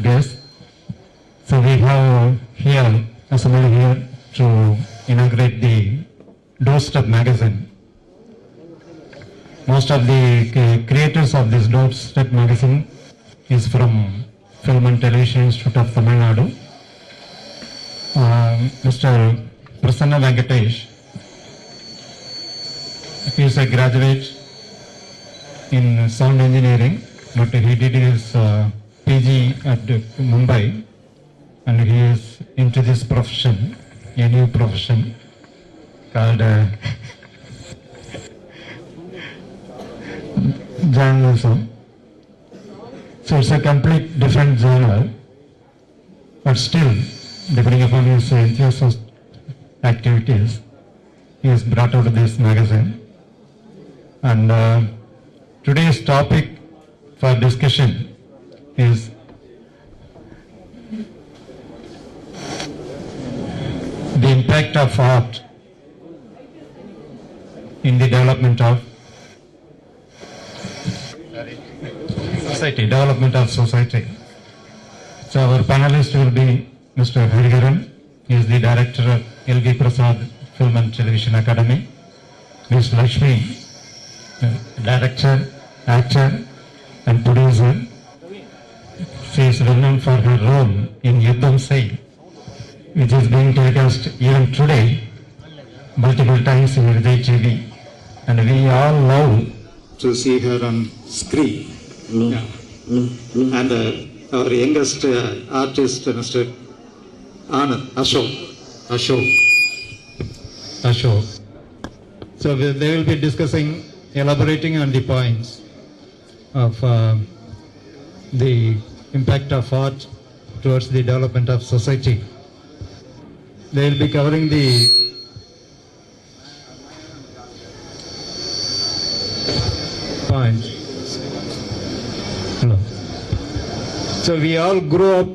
guests. So we have here, assembled here to inaugurate the Doorstep magazine. Most of the creators of this Doorstep magazine is from Film and Television Institute of Tamil Nadu. Mr. Prasanna Venkatesh, he is a graduate in sound engineering, but he did his PG at Mumbai, and he is into this profession, a new profession called journalism. So it's a complete different genre, but still, depending upon his enthusiast activities, he has brought out this magazine. And today's topic for discussion is the impact of art in the development of society. So our panelist will be Mr. Hariharan. He is the director of L.V. Prasad Film and Television Academy. Ms. Lakshmi, director, actor and producer. She is well known for her role in Yuddham Sai, which is being telecast even today multiple times in Vijay TV, and we all love to see her on screen. Yeah. And our youngest artist, Mr. Anand, Ashok. So they will be discussing, elaborating on the points of the impact of art towards the development of society. They will be covering the points. Hello. So we all grew up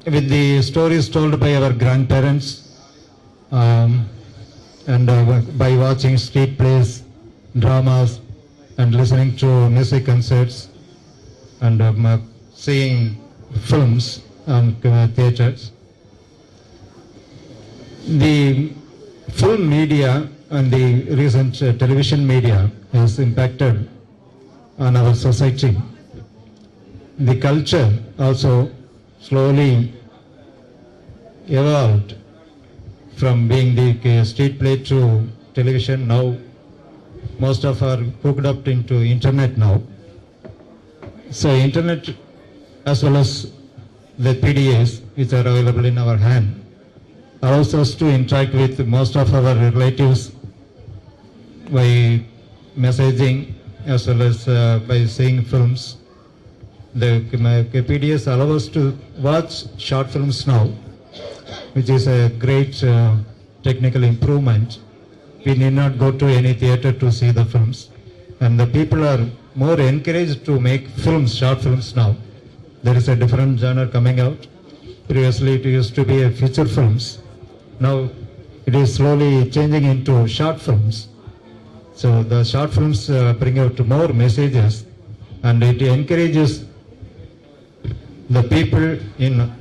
with the stories told by our grandparents and by watching street plays, dramas, and listening to music concerts and seeing films on theatres. The film media and the recent television media has impacted on our society. The culture also slowly evolved from being the street play to television. Now most of are hooked up into internet now. So internet as well as the PDAs which are available in our hand allows us to interact with most of our relatives by messaging as well as by seeing films. The PDAs allow us to watch short films now, which is a great technical improvement. We need not go to any theatre to see the films. And the people are more encouraged to make films, short films now. There is a different genre coming out. Previously it used to be a feature films. Now it is slowly changing into short films. So the short films bring out more messages, and it encourages the people in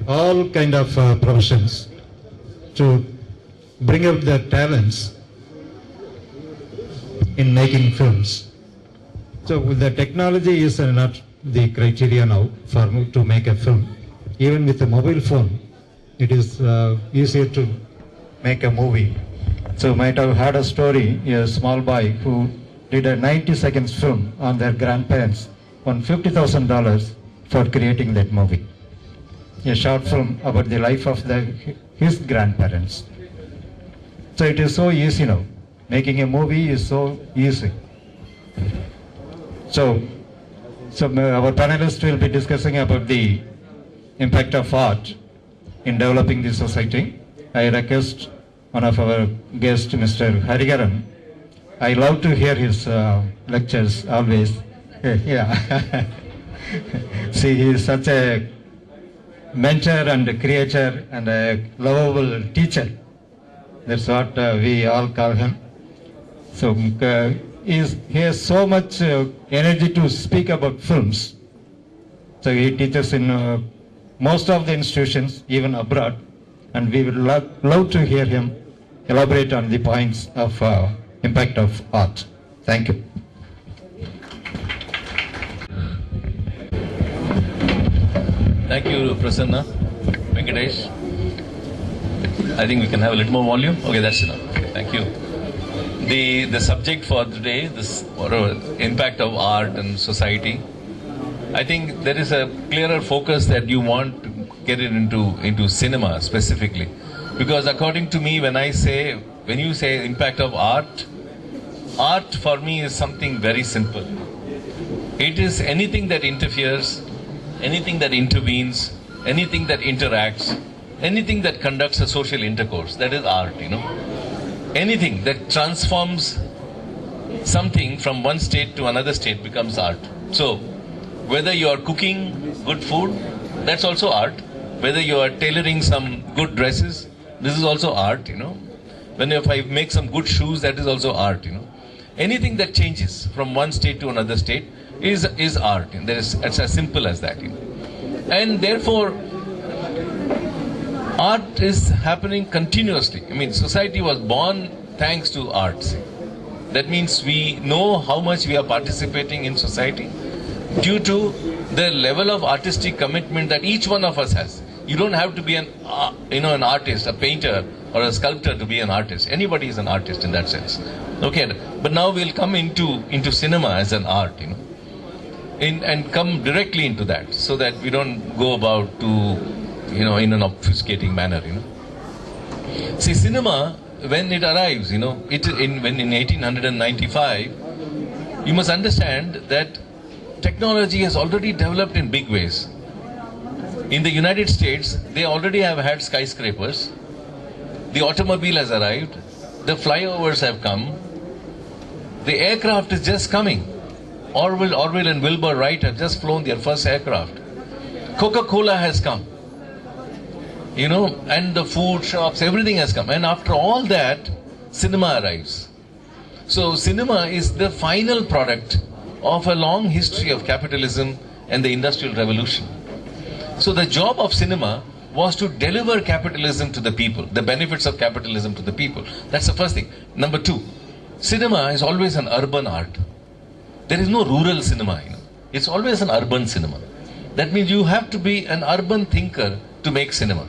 all kind of professions to bring out their talents in making films. So the technology is not the criteria now for to make a film. Even with a mobile phone, it is easier to make a movie. So you might have heard a story, a small boy who did a 90 seconds film on their grandparents, won $50,000 for creating that movie. A short film about the life of his grandparents. So it is so easy now. Making a movie is so easy. So our panelists will be discussing about the impact of art in developing the society. I request one of our guests, Mr. Hariharan. I love to hear his lectures always. Yeah. See, he is such a mentor and a creator and a lovable teacher. That's what we all call him. So he has so much energy to speak about films. So he teaches in most of the institutions, even abroad, and we would love to hear him elaborate on the points of impact of art. Thank you. Thank you, Prasanna. Venkatesh. I think we can have a little more volume. Okay, that's enough. Thank you. The subject for today, this impact of art and society. I think there is a clearer focus that you want to get it into cinema specifically, because according to me, when you say impact of art for me is something very simple. It is anything that interferes, anything that intervenes, anything that interacts, anything that conducts a social intercourse. That is art, Anything that transforms something from one state to another state becomes art. So, whether you are cooking good food, that's also art. Whether you are tailoring some good dresses, this is also art, If I make some good shoes, that is also art, Anything that changes from one state to another state is art. It's as simple as that, And therefore, art is happening continuously. Society was born thanks to arts. That means we know how much we are participating in society due to the level of artistic commitment that each one of us has. You don't have to be an artist, a painter or a sculptor to be an artist. Anybody is an artist in that sense. Okay, but now we'll come into cinema as an art, and come directly into that, so that we don't go about to, in an obfuscating manner, See, cinema, when it arrives, when in 1895, you must understand that technology has already developed in big ways. In the United States, they already have had skyscrapers. The automobile has arrived. The flyovers have come. The aircraft is just coming. Orville and Wilbur Wright have just flown their first aircraft. Coca-Cola has come. And the food shops, everything has come. And after all that, cinema arrives. So cinema is the final product of a long history of capitalism and the Industrial Revolution. So the job of cinema was to deliver capitalism to the people, the benefits of capitalism to the people. That's the first thing. Number two, cinema is always an urban art. There is no rural cinema, It's always an urban cinema. That means you have to be an urban thinker to make cinema.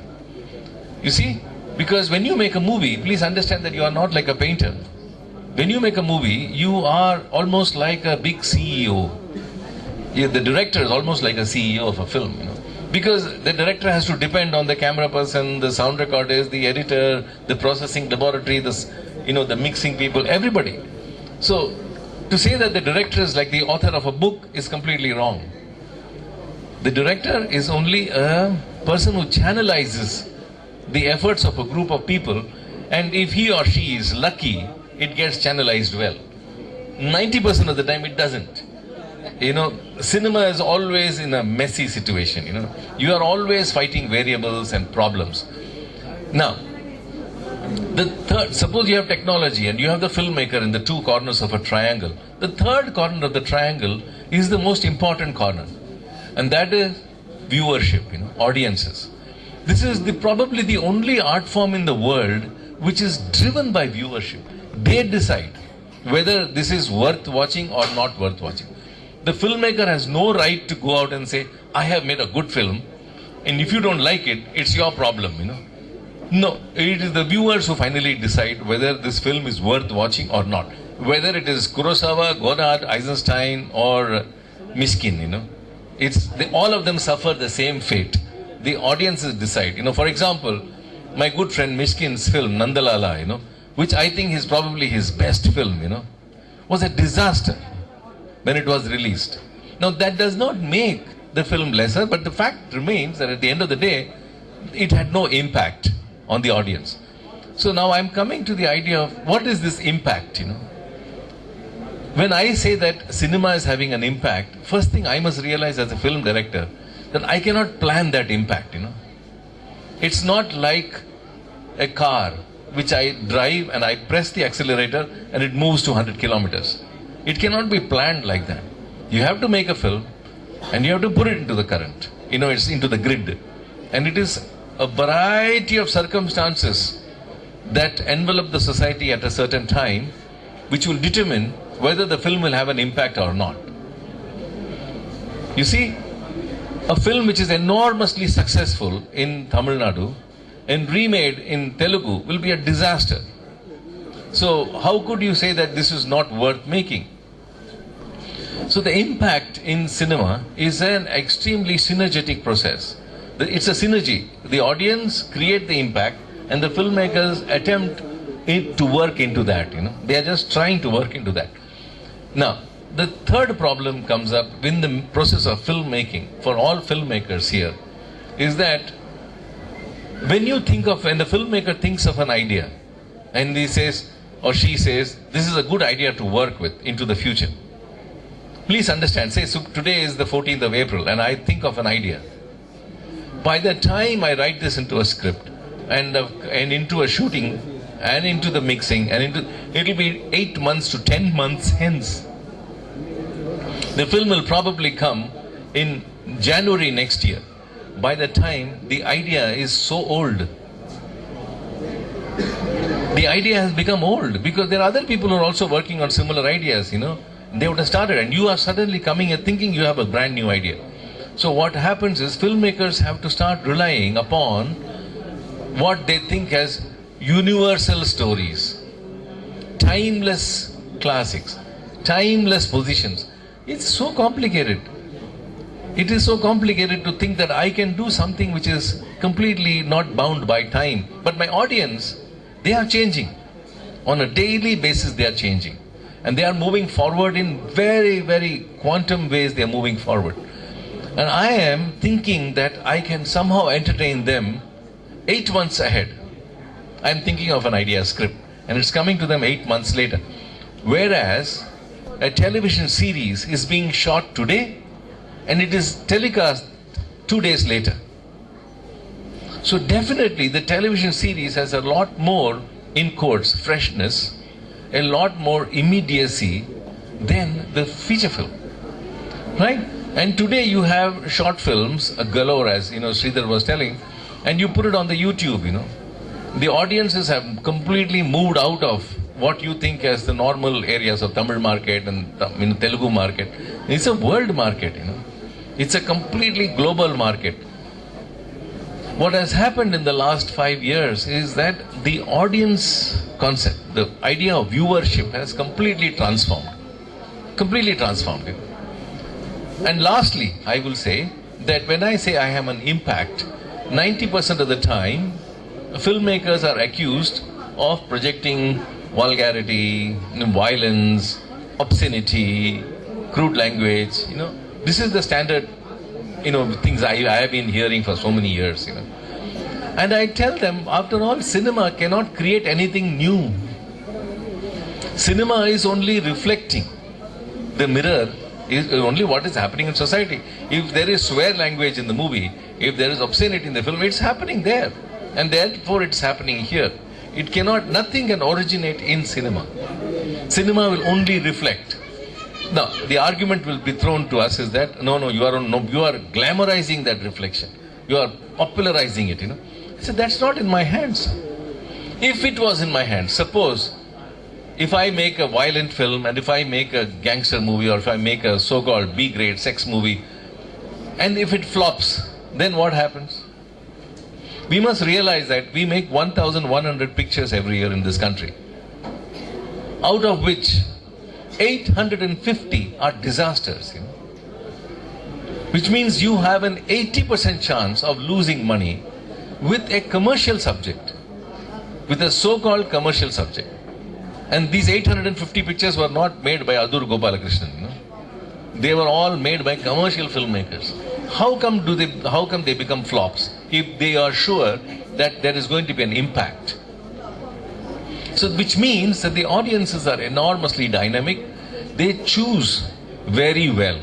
You see, because when you make a movie, please understand that you are not like a painter. When you make a movie, you are almost like a big CEO. The director is almost like a CEO of a film, Because the director has to depend on the camera person, the sound recorders, the editor, the processing laboratory, the mixing people, everybody. So, to say that the director is like the author of a book is completely wrong. The director is only a person who channelizes the efforts of a group of people, and if he or she is lucky, it gets channelized well. 90% of the time it doesn't. Cinema is always in a messy situation, You are always fighting variables and problems. Now, suppose you have technology and you have the filmmaker in the two corners of a triangle. The third corner of the triangle is the most important corner. And that is viewership, audiences. This is probably the only art form in the world which is driven by viewership. They decide whether this is worth watching or not worth watching. The filmmaker has no right to go out and say, I have made a good film, and if you don't like it, it's your problem, No, it is the viewers who finally decide whether this film is worth watching or not. Whether it is Kurosawa, Godard, Eisenstein, or Mishkin, all of them suffer the same fate. The audiences decide. For example, my good friend Mishkin's film, Nandalala, which I think is probably his best film, was a disaster when it was released. Now, that does not make the film lesser, but the fact remains that at the end of the day, it had no impact on the audience. So now I'm coming to the idea of what is this impact, When I say that cinema is having an impact, first thing I must realize as a film director, that I cannot plan that impact, It's not like a car which I drive and I press the accelerator and it moves to 100 kilometers. It cannot be planned like that. You have to make a film and you have to put it into the current. It's into the grid. And it is a variety of circumstances that envelop the society at a certain time, which will determine whether the film will have an impact or not. You see, a film which is enormously successful in Tamil Nadu and remade in Telugu will be a disaster. So how could you say that this is not worth making? So the impact in cinema is an extremely synergetic process. It's a synergy. The audience create the impact and the filmmakers attempt to work into that. They are just trying to work into that. Now, the third problem comes up in the process of filmmaking for all filmmakers here is that when the filmmaker thinks of an idea and he says or she says, this is a good idea to work with into the future. Please understand, say so today is the 14th of April and I think of an idea. By the time I write this into a script and into a shooting and into the mixing it'll be 8 months to 10 months hence. The film will probably come in January next year. By the time the idea is so old, the idea has become old because there are other people who are also working on similar ideas, They would have started and you are suddenly coming and thinking you have a brand new idea. So what happens is filmmakers have to start relying upon what they think as universal stories, timeless classics, timeless positions. It's so complicated. It is so complicated to think that I can do something which is completely not bound by time. But my audience, they are changing. On a daily basis, they are changing. And they are moving forward in very, very quantum ways. They are moving forward. And I am thinking that I can somehow entertain them 8 months ahead. I am thinking of an idea script. And it's coming to them 8 months later. Whereas a television series is being shot today and it is telecast 2 days later. So definitely the television series has a lot more, in quotes, freshness, a lot more immediacy than the feature film. Right? And today you have short films, a galore as Sridhar was telling, and you put it on the YouTube, The audiences have completely moved out of what you think as the normal areas of Tamil market and Telugu market. It's a world market, It's a completely global market. What has happened in the last 5 years is that the audience concept, the idea of viewership has completely transformed. Completely transformed. And lastly, I will say that when I say I have an impact, 90% of the time, filmmakers are accused of projecting vulgarity, violence, obscenity, crude language. This is the standard, things I have been hearing for so many years. And I tell them, after all, cinema cannot create anything new. Cinema is only reflecting. The mirror is only what is happening in society. If there is swear language in the movie, if there is obscenity in the film, it's happening there. And therefore it's happening here. Nothing can originate in cinema. Cinema will only reflect. Now, the argument will be thrown to us is that, no, you are glamorizing that reflection. You are popularizing it, I said, that's not in my hands. If it was in my hands, suppose, if I make a violent film and if I make a gangster movie or if I make a so-called B-grade sex movie, and if it flops, then what happens? We must realize that we make 1,100 pictures every year in this country, out of which 850 are disasters, which means you have an 80% chance of losing money with a commercial subject, with a so-called commercial subject. And these 850 pictures were not made by Adur Gopalakrishnan. They were all made by commercial filmmakers. How come they become flops if they are sure that there is going to be an impact? So, which means that the audiences are enormously dynamic. They choose very well.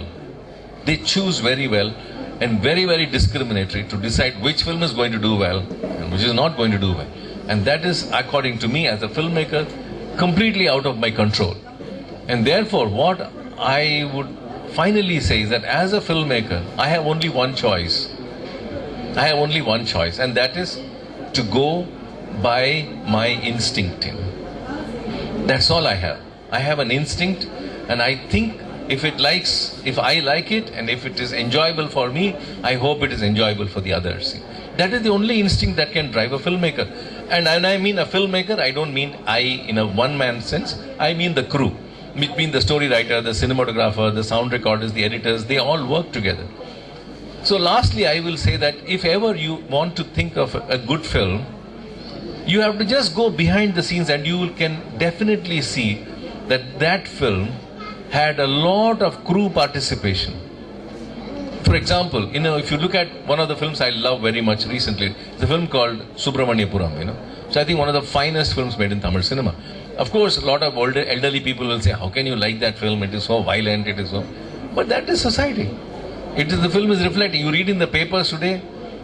They choose very well and very, very discriminatory to decide which film is going to do well and which is not going to do well. And that is, according to me as a filmmaker, completely out of my control. And therefore, what I would finally says that as a filmmaker, I have only one choice. I have only one choice, and that is to go by my instinct. That's all I have. I have an instinct, and I think if I like it, and if it is enjoyable for me, I hope it is enjoyable for the others. That is the only instinct that can drive a filmmaker. And when I mean a filmmaker, I don't mean I in a one-man sense. I mean the crew. Between the story writer, the cinematographer, the sound recorders, the editors, they all work together. So lastly, I will say that if ever you want to think of a good film, you have to just go behind the scenes and you can definitely see that film had a lot of crew participation. For example, if you look at one of the films I love very much recently, it's a film called Subramaniapuram, So I think one of the finest films made in Tamil cinema. Of course, a lot of elderly people will say, how can you like that film? It is so violent, it is so... But that is society. The film is reflecting. You read in the papers today,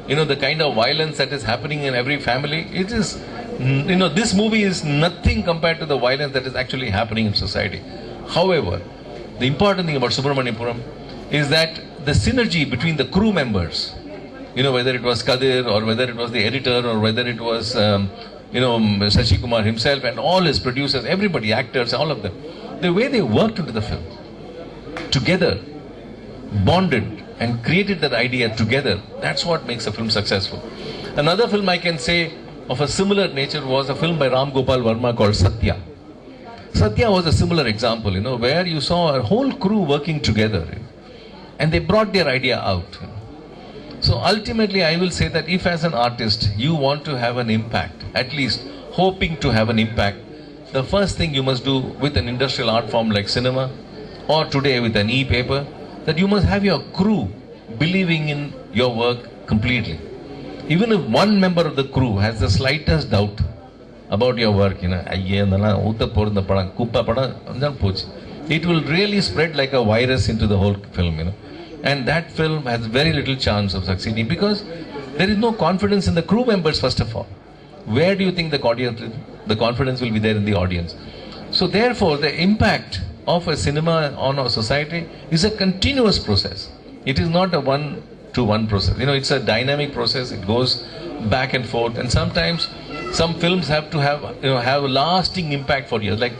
the kind of violence that is happening in every family. It is, this movie is nothing compared to the violence that is actually happening in society. However, the important thing about Subramaniapuram is that the synergy between the crew members, whether it was Kadir or whether it was the editor or whether it was, Shashi Kumar himself and all his producers, everybody, actors, all of them, the way they worked into the film, together, bonded and created that idea together, that's what makes a film successful. Another film I can say of a similar nature was a film by Ram Gopal Verma called Satya. Satya was a similar example, where you saw a whole crew working together, and they brought their idea out. So ultimately, I will say that if as an artist, you want to have an impact, at least hoping to have an impact, the first thing you must do with an industrial art form like cinema, or today with an e-paper, that you must have your crew believing in your work completely. Even if one member of the crew has the slightest doubt about your work, it will really spread like a virus into the whole film, And that film has very little chance of succeeding because there is no confidence in the crew members, first of all. Where do you think the confidence will be there in the audience? So therefore, the impact of a cinema on our society is a continuous process. It is not a one-to-one process. It's a dynamic process. It goes back and forth. And sometimes some films have to have a lasting impact for years. Like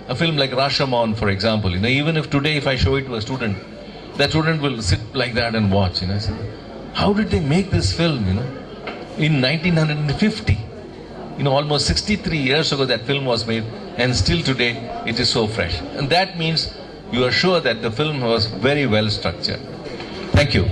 a film like Rashomon, for example. Even if today, if I show it to a student, that student will sit like that and watch. I say, how did they make this film? In 1950. Almost 63 years ago that film was made, and still today it is so fresh. And that means you are sure that the film was very well structured. Thank you.